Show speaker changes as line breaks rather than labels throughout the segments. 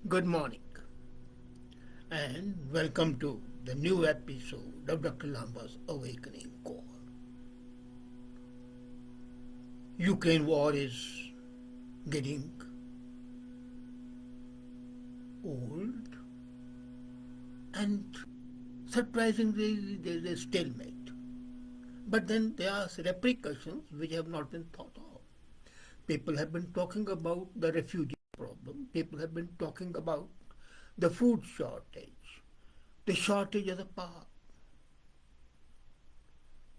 Good morning and welcome to the new episode of Dr. Lamba's Awakening Call. Ukraine war is getting old and surprisingly there is a stalemate. But then there are repercussions which have not been thought of. People have been talking about the refugee problem. People have been talking about the food shortage, the shortage of the power,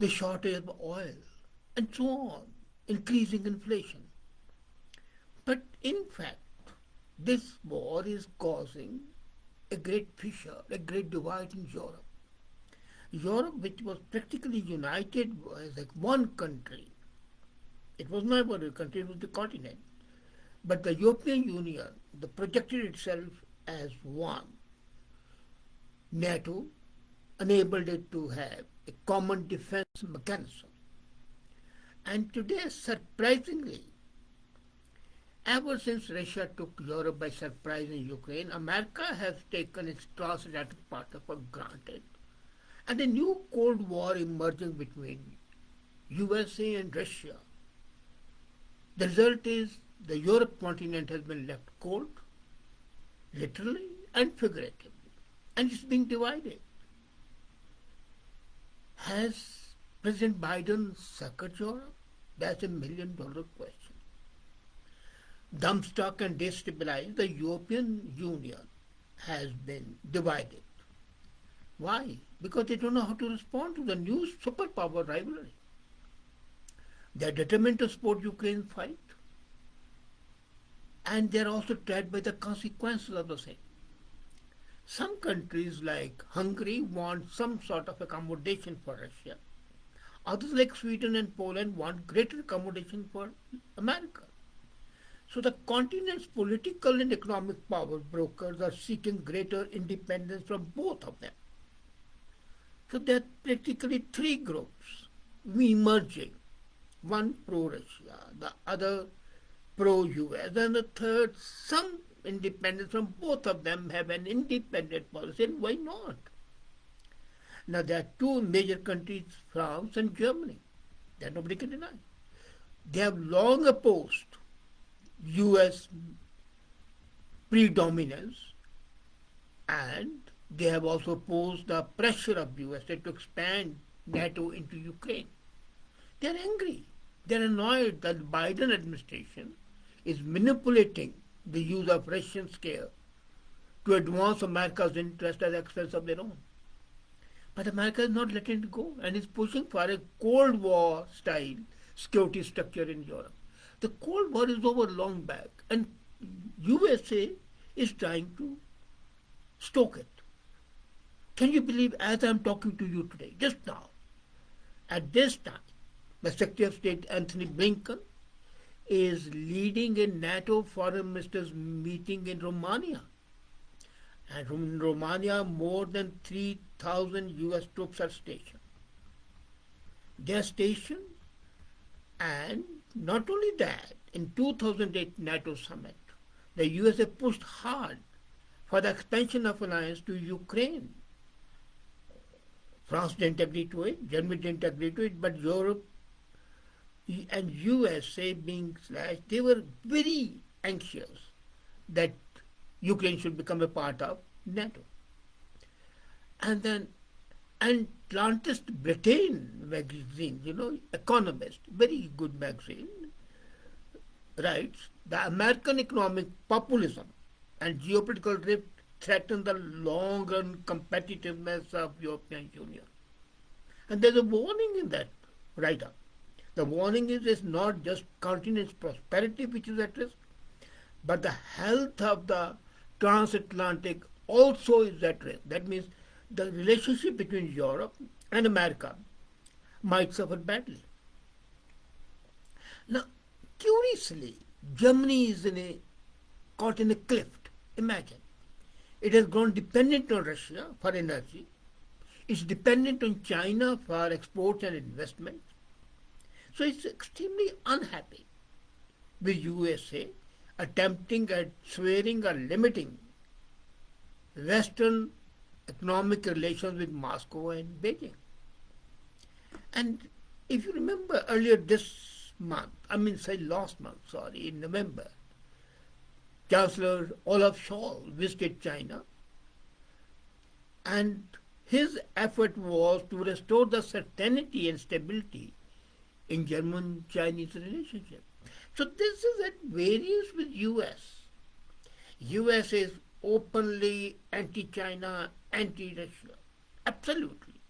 the shortage of oil, and so on, increasing inflation. But in fact, this war is causing a great fissure, a great divide in Europe. Europe, which was practically united as like one country, it was not one country, it was the continent. But the European Union, the projected itself as one. NATO enabled it to have a common defense mechanism. And today, surprisingly, ever since Russia took Europe by surprise in Ukraine, America has taken its transatlantic partner for granted. And a new Cold War emerging between USA and Russia. The result is the Europe continent has been left cold, literally and figuratively, and it's being divided. Has President Biden suckered Europe? That's $1 million question. Dumbstruck and destabilized, the European Union has been divided. Why? Because they don't know how to respond to the new superpower rivalry. They are determined to support Ukraine's fight, and they are also tried by the consequences of the same. Some countries like Hungary want some sort of accommodation for Russia. Others like Sweden and Poland want greater accommodation for America. So the continent's political and economic power brokers are seeking greater independence from both of them. So there are practically three groups emerging. One pro-Russia, the other pro-US, and the third some independence from both of them have an independent policy, and why not? Now there are two major countries, France and Germany, that nobody can deny. They have long opposed US predominance, and they have also opposed the pressure of USA to expand NATO into Ukraine. They are angry. They are annoyed that the Biden administration is manipulating the use of Russian scare to advance America's interest at the expense of their own. But America is not letting it go and is pushing for a Cold War style security structure in Europe. The Cold War is over long back, and USA is trying to stoke it. Can you believe, as I'm talking to you today, just now, at this time, the Secretary of State Anthony Blinken is leading a NATO foreign ministers meeting in Romania. And in Romania, more than 3,000 US troops are stationed. They are stationed, and not only that, in 2008 NATO summit, the USA pushed hard for the expansion of alliance to Ukraine. France didn't agree to it, Germany didn't agree to it, but Europe and USA being slashed, they were very anxious that Ukraine should become a part of NATO. And then Atlantist Britain magazine, Economist, very good magazine, writes, the American economic populism and geopolitical rift threaten the long-run competitiveness of European Union. And there's a warning in that write-up. The warning is it's not just continent's prosperity which is at risk, but the health of the transatlantic also is at risk. That means the relationship between Europe and America might suffer badly. Now, curiously, Germany is caught in a cliff. Imagine. It has grown dependent on Russia for energy. It's dependent on China for exports and investment. So it's extremely unhappy with USA attempting at swearing or limiting Western economic relations with Moscow and Beijing. And if you remember earlier this month, I mean, say last month, sorry, in November, Chancellor Olaf Scholz visited China, and his effort was to restore the certainty and stability in German-Chinese relationship. So this is at variance with US. US is openly anti-China, anti-Russia. Absolutely.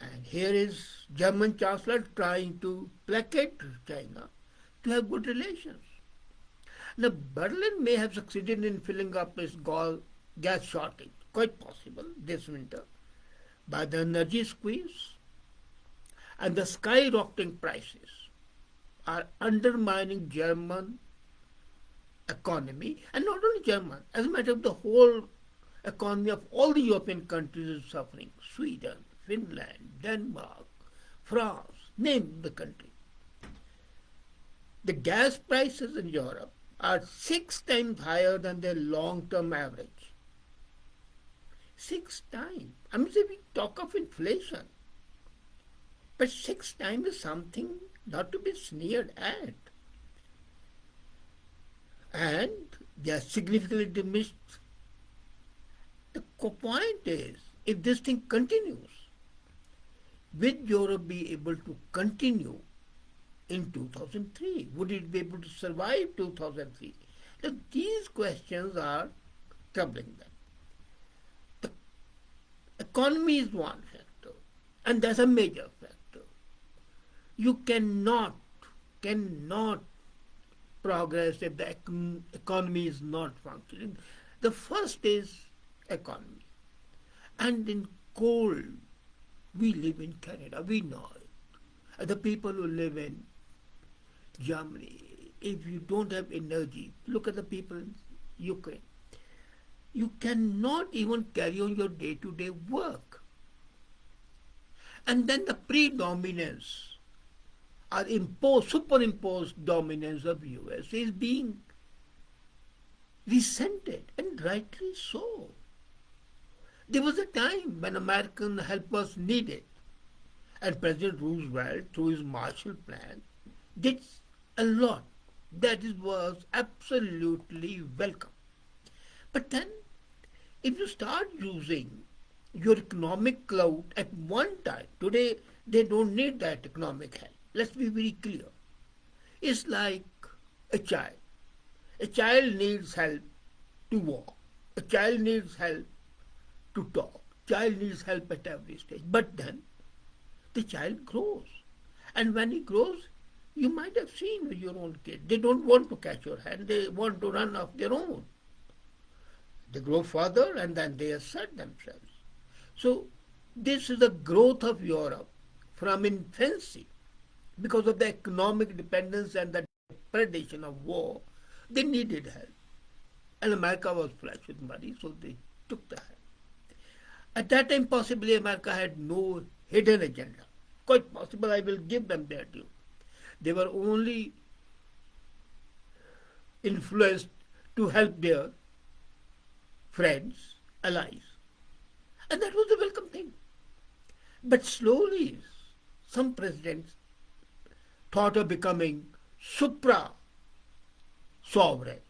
And here is German Chancellor trying to placate China to have good relations. Now, Berlin may have succeeded in filling up its gas shortage, quite possible, this winter, by the energy squeeze, and the skyrocketing prices are undermining German economy, and not only German, as a matter of the whole economy of all the European countries is suffering. Sweden, Finland, Denmark, France, name the country. The gas prices in Europe are 6 times higher than their long-term average. 6 times. I mean, we talk of inflation, but 6 times is something not to be sneered at. And they are significantly diminished. The point is, if this thing continues, will Europe be able to continue in 2003? Would it be able to survive 2003? Now, these questions are troubling them. The economy is one factor, and that's a major factor. You cannot progress if the economy is not functioning. The first is economy. And in cold, we live in Canada, we know it. And the people who live in Germany, if you don't have energy, look at the people in Ukraine. You cannot even carry on your day-to-day work. And then the predominance or superimposed dominance of US is being resented, and rightly so. There was a time when American help was needed, and President Roosevelt, through his Marshall Plan, did a lot. That was absolutely welcome. But then, if you start using your economic clout at one time, today they don't need that economic help. Let's be very clear. It's like a child. A child needs help to walk. A child needs help to talk. Child needs help at every stage. But then the child grows. And when he grows, you might have seen with your own kid. They don't want to catch your hand. They want to run off their own. They grow further and then they assert themselves. So this is the growth of Europe from infancy. Because of the economic dependence and the predation of war, they needed help. And America was flush with money, so they took the help. At that time, possibly America had no hidden agenda. Quite possible, I will give them their due. They were only influenced to help their friends, allies. And that was a welcome thing. But slowly, some presidents thought of becoming supra-sovereign,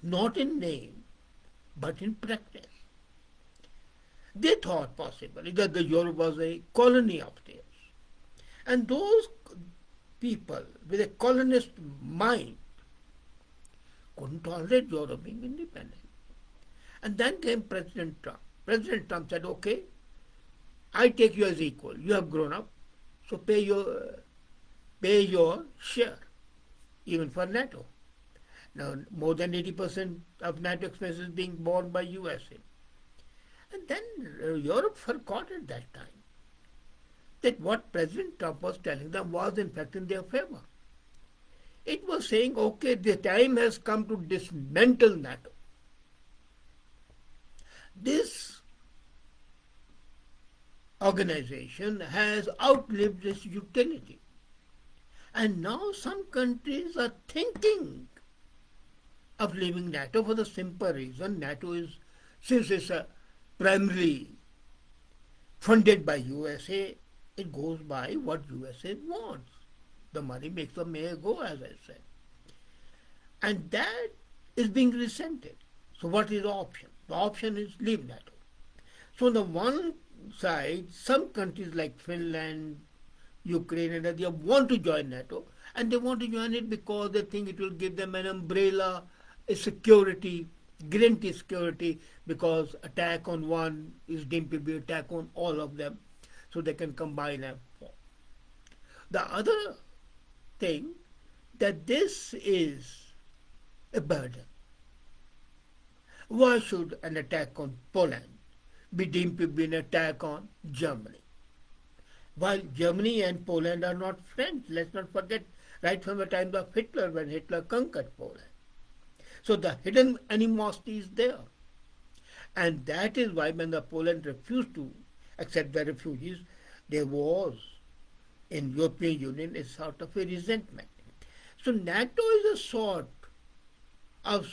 not in name, but in practice. They thought possibly that the Europe was a colony of theirs. And those people with a colonist mind couldn't tolerate Europe being independent. And then came President Trump. President Trump said, okay, I take you as equal. You have grown up, so pay your share, even for NATO. Now, more than 80% of NATO expenses being borne by USA. And then Europe forgot at that time that what President Trump was telling them was in fact in their favor. It was saying, okay, the time has come to dismantle NATO. This organization has outlived its utility. And now some countries are thinking of leaving NATO for the simple reason NATO is since it's primarily funded by USA, it goes by what USA wants. The money makes the mayor go, as I said. And that is being resented. So what is the option? The option is leave NATO. So on the one side, some countries like Finland, Ukraine and others want to join NATO, and they want to join it because they think it will give them an umbrella, a security, guarantee security, because attack on one is deemed to be attack on all of them, so they can combine and form. The other thing, that this is a burden. Why should an attack on Poland be deemed to be an attack on Germany? While Germany and Poland are not friends, let's not forget, right from the times of Hitler, when Hitler conquered Poland. So the hidden animosity is there. And that is why when the Poland refused to accept the refugees, there was in European Union a sort of a resentment. So NATO is a sort of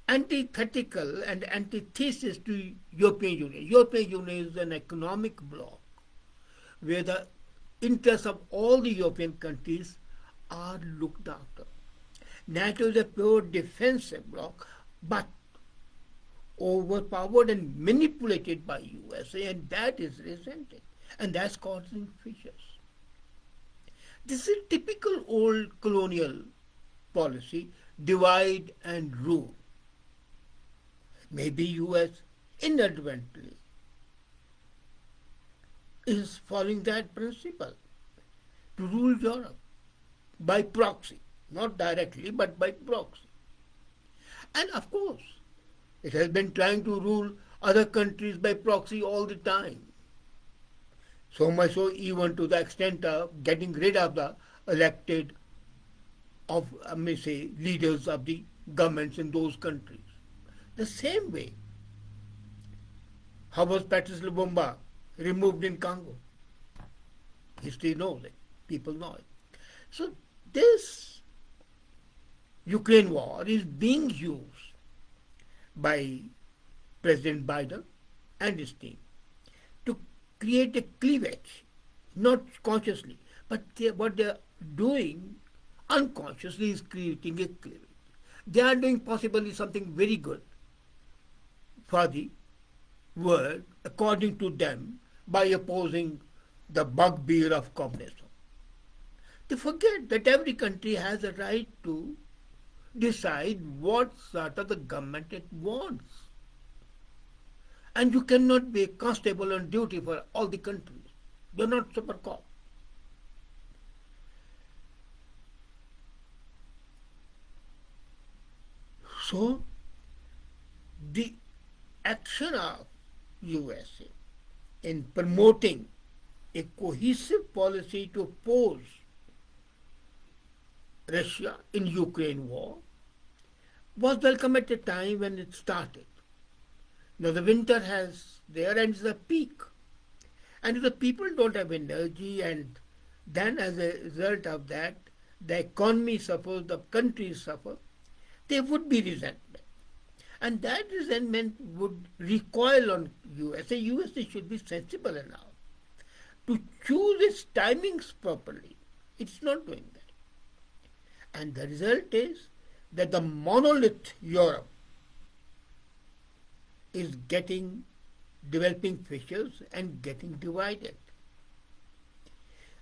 antithetical and antithesis to European Union. European Union is an economic bloc where the interests of all the European countries are looked after. NATO is a pure defensive bloc, but overpowered and manipulated by USA, and that is resented, and that's causing fissures. This is typical old colonial policy, divide and rule. Maybe US inadvertently is following that principle to rule Europe by proxy, not directly but by proxy. And of course, it has been trying to rule other countries by proxy all the time. So much so even to the extent of getting rid of the elected leaders of the governments in those countries. The same way, how was Patrice Lumumba removed in Congo? History knows it. People know it. So this Ukraine war is being used by President Biden and his team to create a cleavage, not consciously, but what they are doing unconsciously is creating a cleavage. They are doing possibly something very good for the world, according to them, by opposing the bugbear of communism. They forget that every country has a right to decide what sort of the government it wants. And you cannot be a constable on duty for all the countries. You're not super cop. So, the action of USA in promoting a cohesive policy to oppose Russia in Ukraine war was welcome at a time when it started. Now the winter has there and it's a peak. And if the people don't have energy, and then as a result of that, the economy suffers, the countries suffer, there would be resentment. And that resentment would recoil on USA. USA should be sensible enough to choose its timings properly. It's not doing that. And the result is that the monolith Europe is developing fissures and getting divided.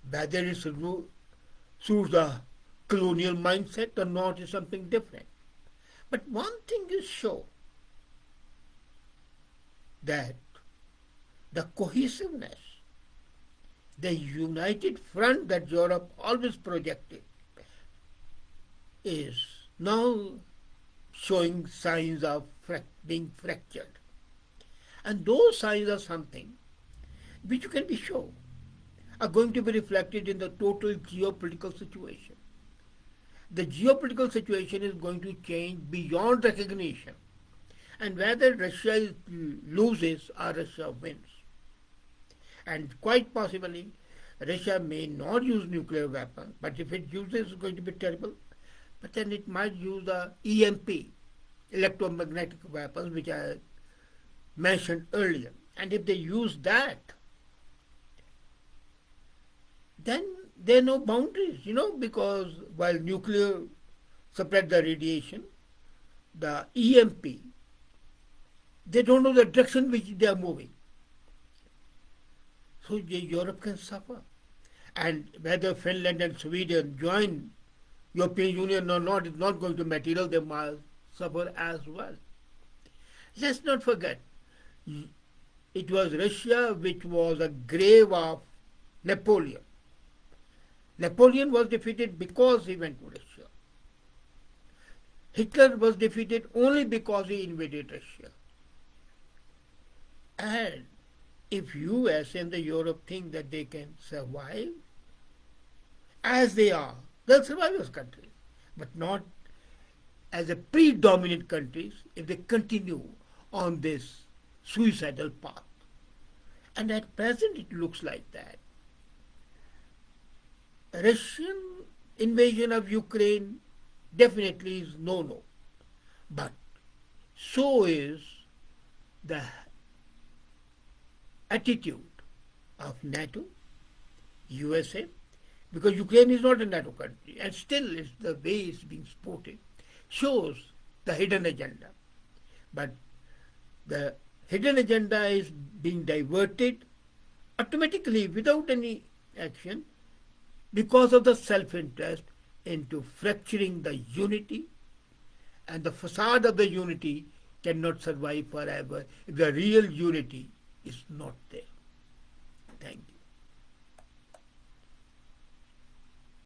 Whether it suits the colonial mindset or not is something different. But one thing is sure, that the cohesiveness, the united front that Europe always projected, is now showing signs of being fractured. And those signs are something which you can be sure are going to be reflected in the total geopolitical situation. The geopolitical situation is going to change beyond recognition, and whether Russia loses or Russia wins. And quite possibly, Russia may not use nuclear weapons, but if it uses, it's going to be terrible. But then it might use the EMP, electromagnetic weapons, which I mentioned earlier. And if they use that, then there are no boundaries, because while nuclear spread the radiation, the EMP, they don't know the direction which they are moving. So Europe can suffer. And whether Finland and Sweden join European Union or not is not going to material. They must suffer as well. Let's not forget, it was Russia which was a grave of Napoleon. Napoleon was defeated because he went to Russia. Hitler was defeated only because he invaded Russia. And if US and the Europe think that they can survive as they are, they'll survive as countries, but not as a predominant countries if they continue on this suicidal path. And at present it looks like that. Russian invasion of Ukraine definitely is no. But so is the attitude of NATO, USA, because Ukraine is not a NATO country, and still it's the way it's being supported shows the hidden agenda. But the hidden agenda is being diverted automatically without any action because of the self-interest into fracturing the unity, and the facade of the unity cannot survive forever if the real unity is not there. Thank you.